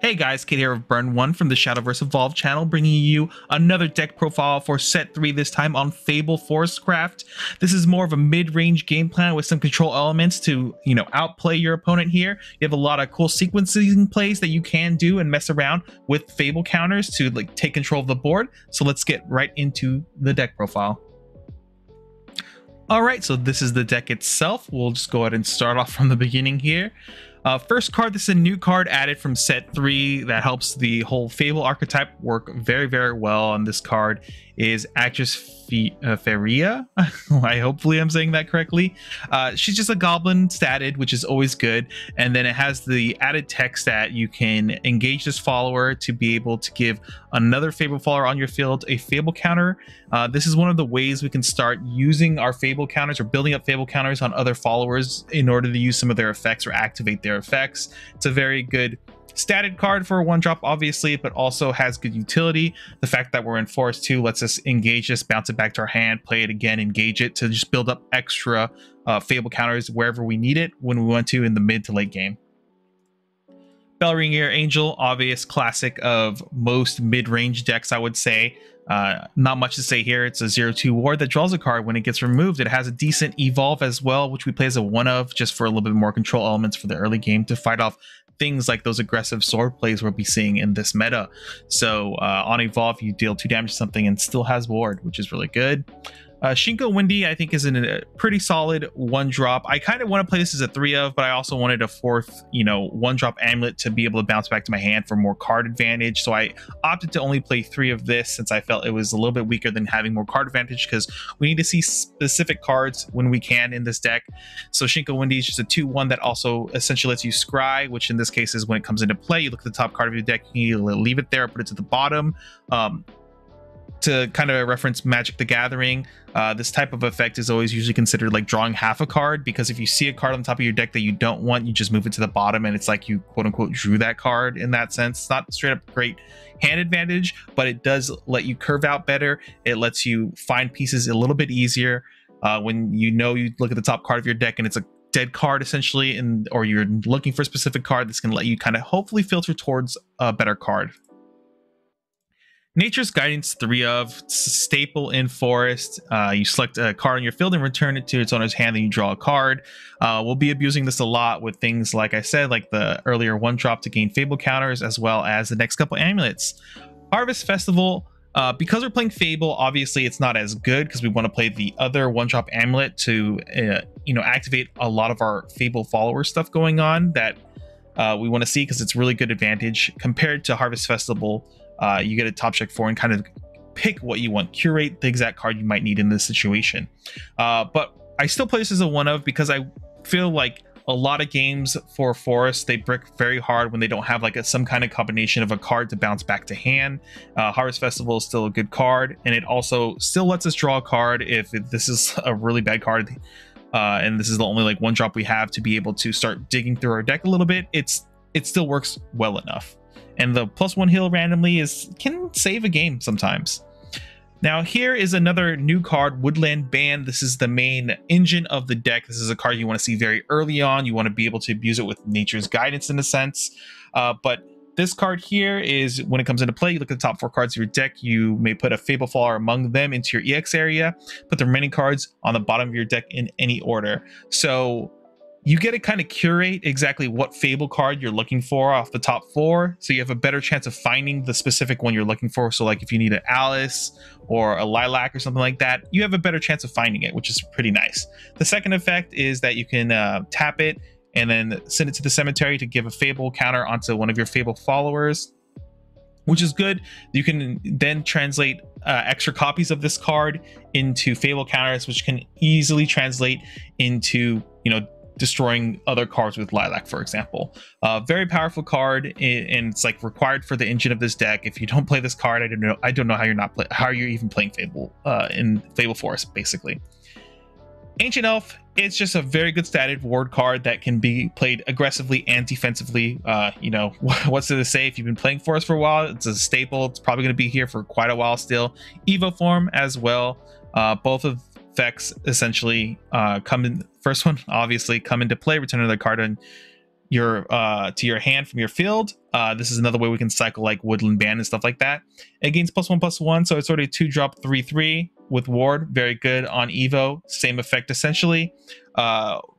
Hey guys, Kid here of Burn 1 from the Shadowverse Evolved channel, bringing you another deck profile for set 3, this time on Fable Forestcraft. This is more of a mid-range game plan with some control elements to, outplay your opponent here. You have a lot of cool sequencing plays that you can do and mess around with Fable counters to take control of the board. So let's get right into the deck profile. Alright, so this is the deck itself. We'll just go ahead and start off from the beginning here. First card, this is a new card added from set 3 that helps the whole Fable archetype work very, very well. And this card is Actress Feria. Hopefully I'm saying that correctly. She's just a goblin statted, which is always good. And then it has the added text that you can engage this follower to be able to give another Fable follower on your field a Fable counter. This is one of the ways we can start using our Fable counters or building up Fable counters on other followers in order to use some of their effects or activate their effects. It's a very good statted card for a 1-drop, obviously, but also has good utility. The fact that we're in Forest 2 lets us engage this, bounce it back to our hand, play it again, engage it to just build up extra Fable counters wherever we need it when we want to in the mid to late game. Bellringer Angel, obvious classic of most mid-range decks, I would say. Not much to say here. It's a 0/2 ward that draws a card when it gets removed. It has a decent evolve as well, which we play as a 1 of just for a little bit more control elements for the early game to fight off things like those aggressive sword plays we'll be seeing in this meta. So on evolve, you deal 2 damage to something and still has ward, which is really good. Shinko Windy, I think, is in a pretty solid 1-drop. I kind of want to play this as a 3 of, but I also wanted a 4th, 1-drop amulet to be able to bounce back to my hand for more card advantage. So I opted to only play 3 of this since I felt it was a little bit weaker than having more card advantage, because we need to see specific cards when we can in this deck. So Shinko Windy is just a 2/1 that also essentially lets you scry, which in this case is when it comes into play, you look at the top card of your deck, you need to leave it there or put it to the bottom. To kind of reference Magic the Gathering, this type of effect is always usually considered like drawing half a card, because if you see a card on the top of your deck that you don't want, you just move it to the bottom and it's like you quote unquote drew that card in that sense. It's not straight up great hand advantage, but it does let you curve out better. It lets you find pieces a little bit easier when you look at the top card of your deck and it's a dead card essentially, or you're looking for a specific card that's going to let you kind of hopefully filter towards a better card. Nature's Guidance 3 of, staple in Forest. You select a card on your field and return it to its owner's hand, and you draw a card. We'll be abusing this a lot with things like I said, like the earlier 1-drop to gain Fable counters, as well as the next couple amulets. Harvest Festival, because we're playing Fable, obviously it's not as good because we want to play the other 1-drop amulet to activate a lot of our Fable follower stuff going on that we want to see, because it's really good advantage compared to Harvest Festival. You get a top check 4 and kind of pick what you want, curate the exact card you might need in this situation. But I still play this as a 1 of, because I feel like a lot of games for Forest, they brick very hard when they don't have some kind of combination of a card to bounce back to hand. Harvest Festival is still a good card, and it also still lets us draw a card if this is a really bad card. And this is the only 1-drop we have to be able to start digging through our deck a little bit. It still works well enough. And the +1 heal randomly can save a game sometimes. Now here is another new card, Woodland Band. This is the main engine of the deck. This is a card you want to see very early on. You want to be able to abuse it with Nature's Guidance in a sense. But this card here is when it comes into play, you look at the top 4 cards of your deck. You may put a Fable follower among them into your EX area. Put the remaining cards on the bottom of your deck in any order. So you get to kind of curate exactly what Fable card you're looking for off the top 4, so you have a better chance of finding the specific one you're looking for. So if you need an Alice or a Lilac or something like that, you have a better chance of finding it, which is pretty nice. The second effect is that you can tap it and then send it to the cemetery to give a Fable counter onto one of your Fable followers, which is good. You can then translate extra copies of this card into Fable counters, which can easily translate into, destroying other cards with Lilac, for example. Very powerful card, and it's required for the engine of this deck. If you don't play this card, I don't know how you're even playing Fable in Fable Forest, basically. Ancient Elf, it's just a very good statted ward card that can be played aggressively and defensively. What's to say, if you've been playing Forest for a while, it's a staple. It's probably going to be here for quite a while still. Evo Form as well. Both of effects essentially come in. First one obviously come into play, return another card on your hand from your field. This is another way we can cycle like Woodland Band and stuff like that. It gains +1/+1, so it's already a 2-drop 3/3 with ward. Very good on Evo. Same effect essentially.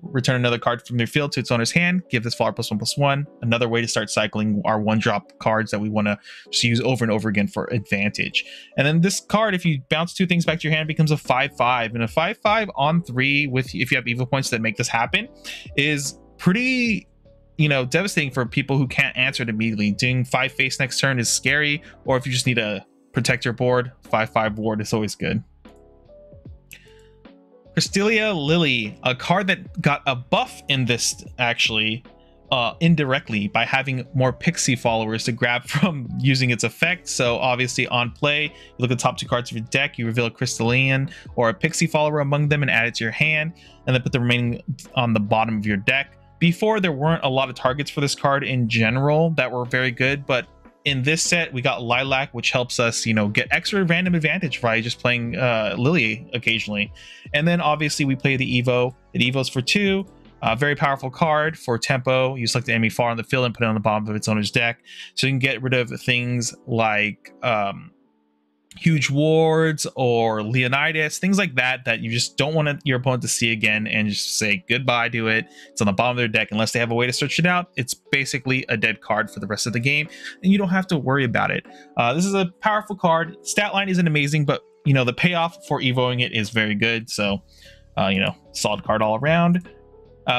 Return another card from your field to its owner's hand. Give this follower +1/+1. Another way to start cycling our 1-drop cards that we want to just use over and over again for advantage. And then this card, if you bounce 2 things back to your hand, becomes a 5/5. And a 5/5 on 3 with, if you have Evo points that make this happen, is pretty, you know, devastating for people who can't answer it immediately. Doing 5 face next turn is scary, or if you just need to protect your board, 5/5 ward is always good. Crystalia Lily, a card that got a buff in this actually indirectly by having more pixie followers to grab from using its effect. So obviously on play, you look at the top 2 cards of your deck, you reveal a Crystallian or a pixie follower among them and add it to your hand, and then put the remaining on the bottom of your deck. Before, there weren't a lot of targets for this card in general that were very good, but in this set we got Lilac, which helps us, you know, get extra random advantage by just playing Lily occasionally. And then obviously we play the Evo. It evos for 2. Very powerful card for tempo. You select the enemy far on the field and put it on the bottom of its owner's deck, so you can get rid of things like huge wards or Leonidas, things like that that you just don't want your opponent to see again, and just say goodbye to it. It's on the bottom of their deck unless they have a way to search it out. It's basically a dead card for the rest of the game, and you don't have to worry about it. This is a powerful card. Stat line isn't amazing, but you know, the payoff for evoing it is very good. So you know, solid card all around.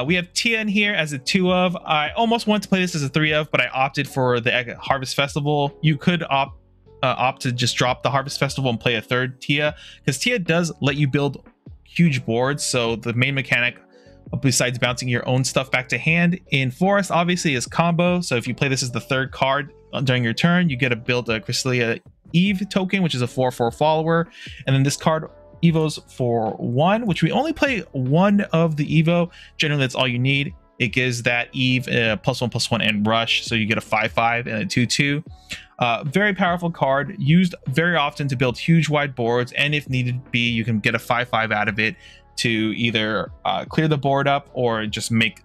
We have Tia in here as a 2 of. I almost wanted to play this as a 3 of, but I opted for the Harvest Festival. You could opt to just drop the Harvest Festival and play a 3rd Tia, because Tia does let you build huge boards. So the main mechanic, besides bouncing your own stuff back to hand in Forest, obviously is combo. So if you play this as the 3rd card during your turn, you get to build a Crystalia Eve token, which is a 4/4 follower, and then this card evos for 1, which we only play 1 of the evo. Generally that's all you need. It gives that Eve +1/+1 and rush, so you get a 5/5 and a 2/2. Very powerful card, used very often to build huge wide boards, and if needed be, you can get a 5/5 out of it to either clear the board up or just make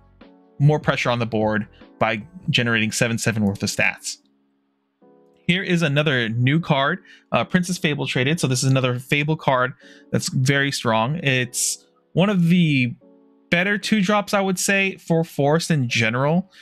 more pressure on the board by generating 7/7 worth of stats. Here is another new card, Princess Fable traded. So this is another Fable card that's very strong. It's one of the better 2-drops, I would say, for Forest in general,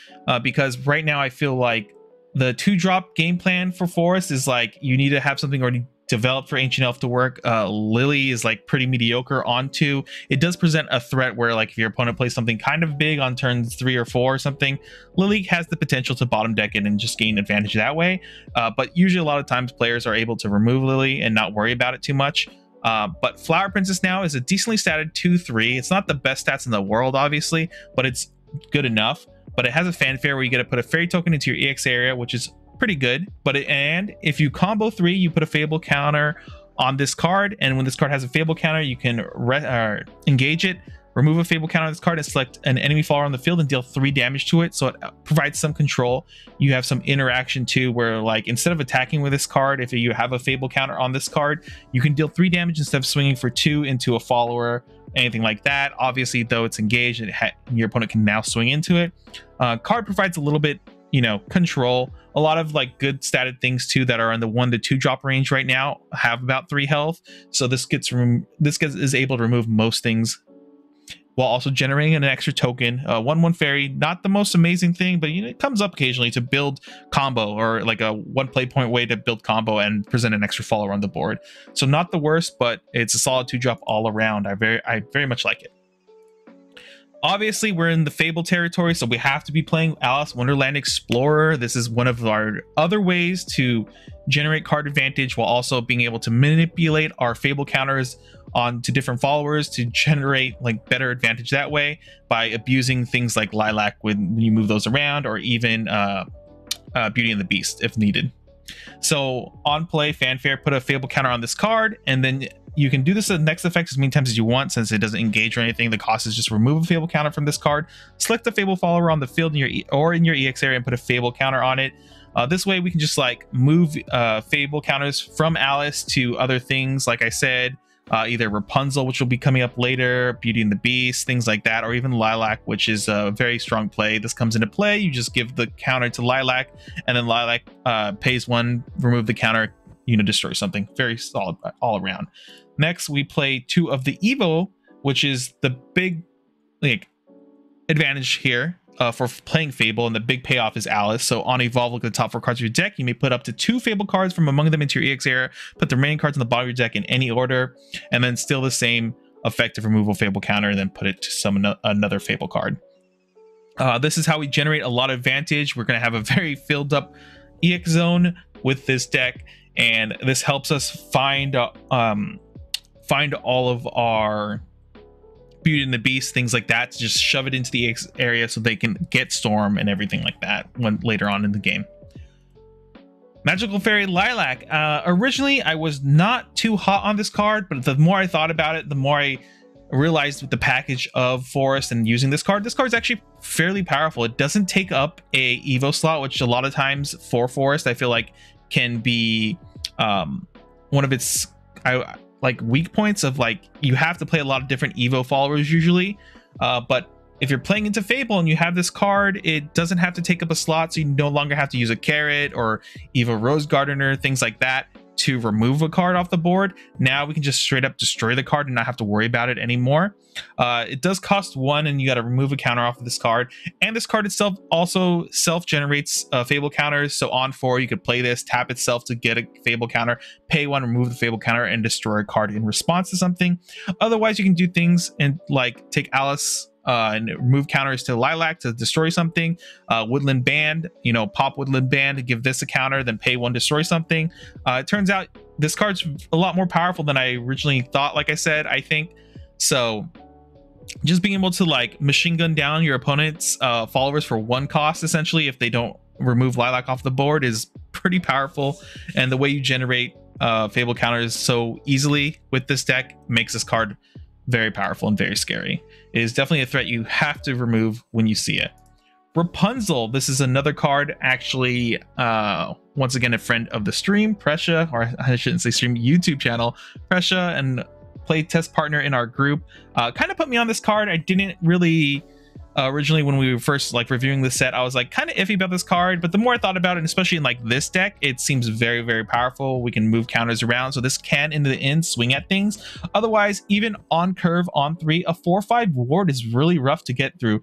because right now I feel like the 2-drop game plan for Forest is like you need to have something already developed for Ancient Elf to work. Lily is like pretty mediocre on 2. It does present a threat where, like, if your opponent plays something kind of big on turns 3 or 4 or something, Lily has the potential to bottom deck it and just gain advantage that way. But usually a lot of times players are able to remove Lily and not worry about it too much. But Flower Princess now is a decently statted 2/3. It's not the best stats in the world, obviously, but it's good enough. But it has a fanfare where you get to put a fairy token into your EX area, which is pretty good. And if you combo 3, you put a Fable counter on this card, and when this card has a Fable counter, you can engage it, remove a Fable counter on this card, and select an enemy follower on the field and deal 3 damage to it. So it provides some control. You have some interaction too, where, like, instead of attacking with this card, if you have a Fable counter on this card, you can deal 3 damage instead of swinging for 2 into a follower, anything like that. Obviously, though it's engaged, your opponent can now swing into it. Card provides a little bit, you know, control. A lot of like good statted things too that are in the 1 to 2 drop range right now have about 3 health. So this is able to remove most things while also generating an extra token. 1/1 fairy, not the most amazing thing, but you know, it comes up occasionally to build combo, or like a 1 play point way to build combo and present an extra follower on the board. So not the worst, but it's a solid 2-drop all around. I very much like it. Obviously, we're in the Fable territory, so we have to be playing Alice Wonderland Explorer. This is one of our other ways to generate card advantage while also being able to manipulate our Fable counters onto different followers to generate like better advantage that way by abusing things like Lilac when you move those around, or even Beauty and the Beast if needed. So on play, fanfare, put a Fable counter on this card, and then you can do this at next effect as many times as you want. Since it doesn't engage or anything, the cost is just remove a Fable counter from this card, select a Fable follower on the field in your EX area and put a Fable counter on it. This way we can just like move Fable counters from Alice to other things. Like I said, either Rapunzel, which will be coming up later, Beauty and the Beast, things like that, or even Lilac, which is a very strong play. This comes into play, you just give the counter to Lilac, and then Lilac pays 1, remove the counter, destroy something. Very solid all around. Next, we play 2 of the Evo, which is the big advantage here for playing Fable, and the big payoff is Alice. So on evolve, look at the top 4 cards of your deck. You may put up to 2 Fable cards from among them into your EX area, put the remaining cards on the bottom of your deck in any order, and then still the same effective removal Fable counter, and then put it to summon another Fable card. This is how we generate a lot of advantage. We're going to have a very filled up EX zone with this deck, and this helps us find all of our Beauty and the Beast, things like that, to just shove it into the EX area so they can get Storm and everything like that when later on in the game. Magical Fairy Lilac. Originally, I was not too hot on this card, but the more I thought about it, the more I realized with the package of Forest and using this card is actually fairly powerful. It doesn't take up a Evo slot, which a lot of times for Forest I feel like can be one of its weak points of you have to play a lot of different Evo followers usually, but if you're playing into Fable and you have this card, it doesn't have to take up a slot, so you no longer have to use a Carrot or Evo Rose Gardener, things like that, to remove a card off the board. Now we can just straight up destroy the card and not have to worry about it anymore. It does cost 1, and you got to remove a counter off of this card, and this card itself also self-generates Fable counters. So on 4 you could play this, tap itself to get a Fable counter, pay 1, remove the Fable counter, and destroy a card in response to something. Otherwise you can do things and take Alice and remove counters to Lilac to destroy something. Woodland Band, pop Woodland Band to give this a counter, then pay 1, destroy something. It turns out this card's a lot more powerful than I originally thought, like I said, I think. So just being able to machine gun down your opponent's followers for 1 cost, essentially, if they don't remove Lilac off the board, is pretty powerful. And the way you generate Fable counters so easily with this deck makes this card very powerful and very scary. It is definitely a threat you have to remove when you see it. Rapunzel, this is another card, actually, once again, a friend of the stream, Prescia, or I shouldn't say stream, YouTube channel, Prescia, and play test partner in our group, kind of put me on this card. I didn't really originally, when we were first reviewing the set, I was kind of iffy about this card, but the more I thought about it, and especially in this deck, it seems very, very powerful. We can move counters around, so this can in the end swing at things. Otherwise, even on curve on 3, a 4/5 ward is really rough to get through.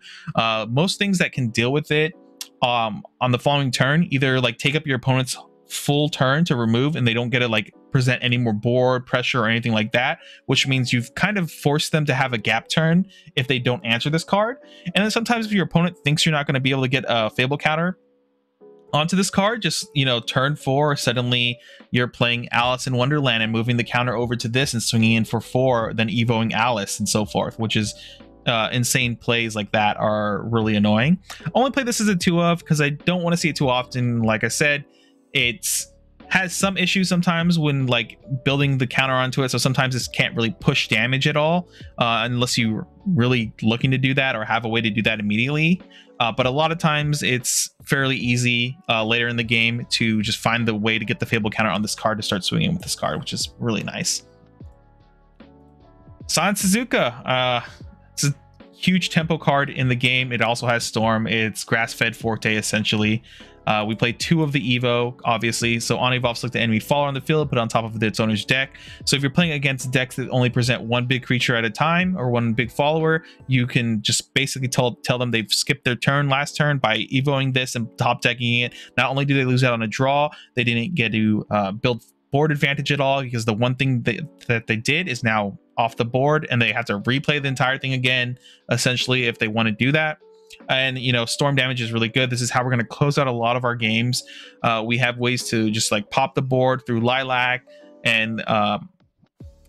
Most things that can deal with it on the following turn either take up your opponent's full turn to remove, and they don't get to present any more board pressure or anything like that, which means you've kind of forced them to have a gap turn if they don't answer this card. And then sometimes if your opponent thinks you're not going to be able to get a Fable counter onto this card, just turn 4, suddenly you're playing Alice in Wonderland and moving the counter over to this and swinging in for 4, then evoing Alice and so forth, which is insane. Plays like that are really annoying. I only play this as a 2 of because I don't want to see it too often. Like I said, it's has some issues sometimes when building the counter onto it, so sometimes this can't really push damage at all unless you're really looking to do that or have a way to do that immediately, but a lot of times it's fairly easy later in the game to just find the way to get the Fable counter on this card to start swinging with this card, which is really nice. Suzuka, it's a huge tempo card in the game. It also has Storm. It's grass-fed Forte essentially. We play 2 of the Evo, obviously. So on evolve, select the enemy follower on the field, put it on top of its owner's deck. So if you're playing against decks that only present 1 big creature at a time or 1 big follower, you can just basically tell them they've skipped their turn last turn by evoing this and top decking it. Not only do they lose out on a draw, they didn't get to build board advantage at all, because the one thing that they did is now off the board, and they have to replay the entire thing again, essentially, if they want to do that. And storm damage is really good. This is how we're going to close out a lot of our games. We have ways to just pop the board through Lilac and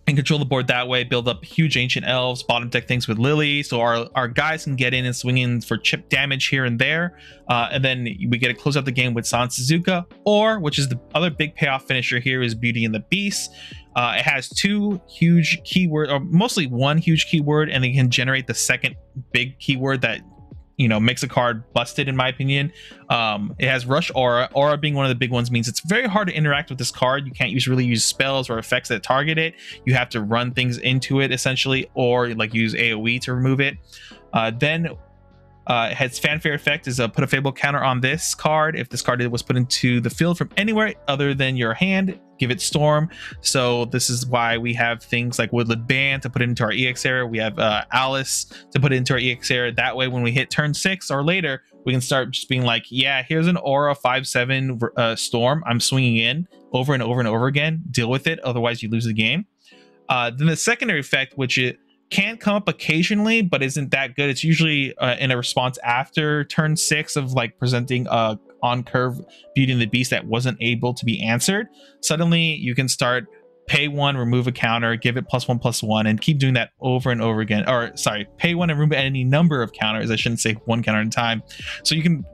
control the board that way, build up huge ancient elves, bottom deck things with Lily, so our guys can get in and swing in for chip damage here and there, and then we get to close out the game with Suzuka, or, which is the other big payoff finisher here, is Beauty and the Beast. It has 2 huge keyword, or mostly 1 huge keyword, and they can generate the second big keyword that makes a card busted in my opinion. It has Rush Aura. Aura being one of the big ones means it's very hard to interact with this card. You can't really use spells or effects that target it. You have to run things into it essentially, or like use AoE to remove it. Then it has Fanfare effect is put a Fable counter on this card. If this card was put into the field from anywhere other than your hand, give it Storm. So this is why we have things like Woodland Band to put it into our EX area. We have Alice to put it into our EX area. That way when we hit turn 6 or later, we can start just being like, yeah, here's an Aura 5/7 Storm. I'm swinging in over and over and over again. Deal with it, otherwise you lose the game. Then the secondary effect, which it can come up occasionally but isn't that good. It's usually in a response after turn 6 of like presenting on curve Beauty and the Beast that wasn't able to be answered. Suddenly you can start pay 1, remove a counter, give it +1/+1, and keep doing that over and over again. Or sorry, pay 1 and remove any number of counters. I shouldn't say 1 counter at a time. So you can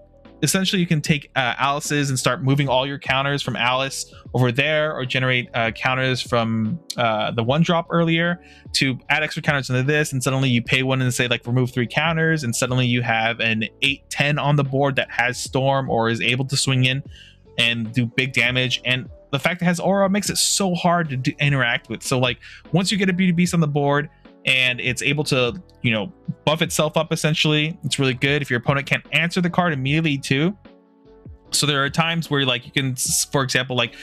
essentially you can take Alice's and start moving all your counters from Alice over there, or generate counters from the 1-drop earlier to add extra counters into this, and suddenly you pay 1 and say like remove 3 counters, and suddenly you have an 8/10 on the board that has Storm or is able to swing in and do big damage. And the fact that it has Aura makes it so hard to interact with. So like once you get a Beauty Beast on the board and it's able to buff itself up, essentially it's really good. If your opponent can't answer the card immediately too, so there are times where like you can, for example, like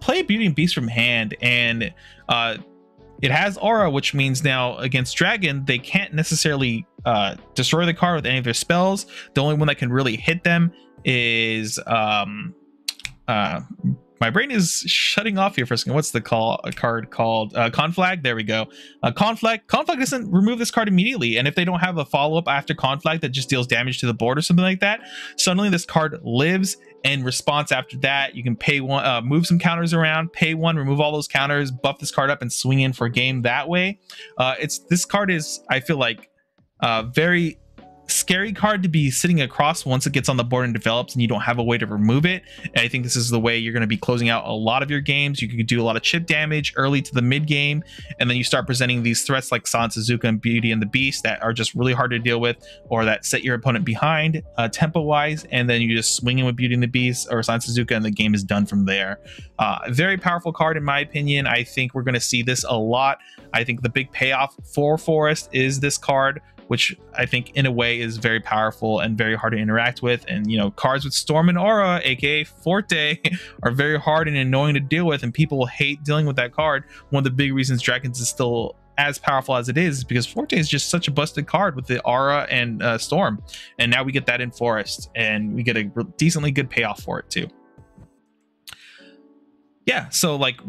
play Beauty and Beast from hand, and it has Aura, which means now against Dragon they can't necessarily destroy the card with any of their spells. The only one that can really hit them is my brain is shutting off here for a second. What's the card called? Conflag. There we go. Conflag doesn't remove this card immediately, and if they don't have a follow-up after Conflag that just deals damage to the board or something like that, suddenly this card lives. In response after that, you can pay 1, move some counters around, pay 1, remove all those counters, buff this card up, and swing in for a game that way. This card is, I feel like, very scary card to be sitting across once it gets on the board and develops and you don't have a way to remove it. And I think this is the way you're going to be closing out a lot of your games. You could do a lot of chip damage early to the mid game, and then you start presenting these threats like Suzuka and Beauty and the Beast that are just really hard to deal with, or that set your opponent behind tempo wise, and then you just swing in with Beauty and the Beast or Suzuka and the game is done from there. Very powerful card in my opinion. I think we're going to see this a lot. I think the big payoff for Forest is this card, which I think in a way is very powerful and very hard to interact with. And cards with Storm and Aura, aka Forte, are very hard and annoying to deal with, and people hate dealing with that card. One of the big reasons Dragons is still as powerful as it is because Forte is just such a busted card with the Aura and Storm, and now we get that in Forest, and we get a decently good payoff for it too. Yeah, so like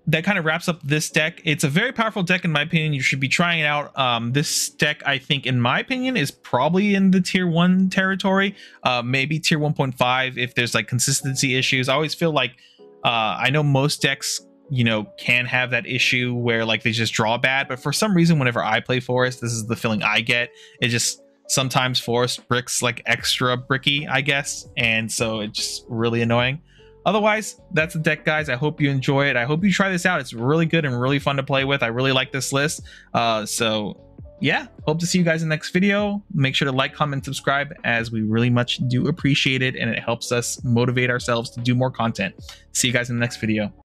that kind of wraps up this deck. It's a very powerful deck in my opinion. You should be trying it out. This deck, I think, in my opinion, is probably in the tier 1 territory, maybe tier 1.5 if there's like consistency issues. I always feel like I know most decks can have that issue where like they just draw bad, but for some reason whenever I play Forest, this is the feeling I get. It just sometimes Forest bricks like extra bricky, I guess, and so it's just really annoying. Otherwise, that's the deck, guys. I hope you enjoy it. I hope you try this out. It's really good and really fun to play with. I really like this list. So yeah, hope to see you guys in the next video. Make sure to like, comment, subscribe, as we really much do appreciate it, and it helps us motivate ourselves to do more content. See you guys in the next video.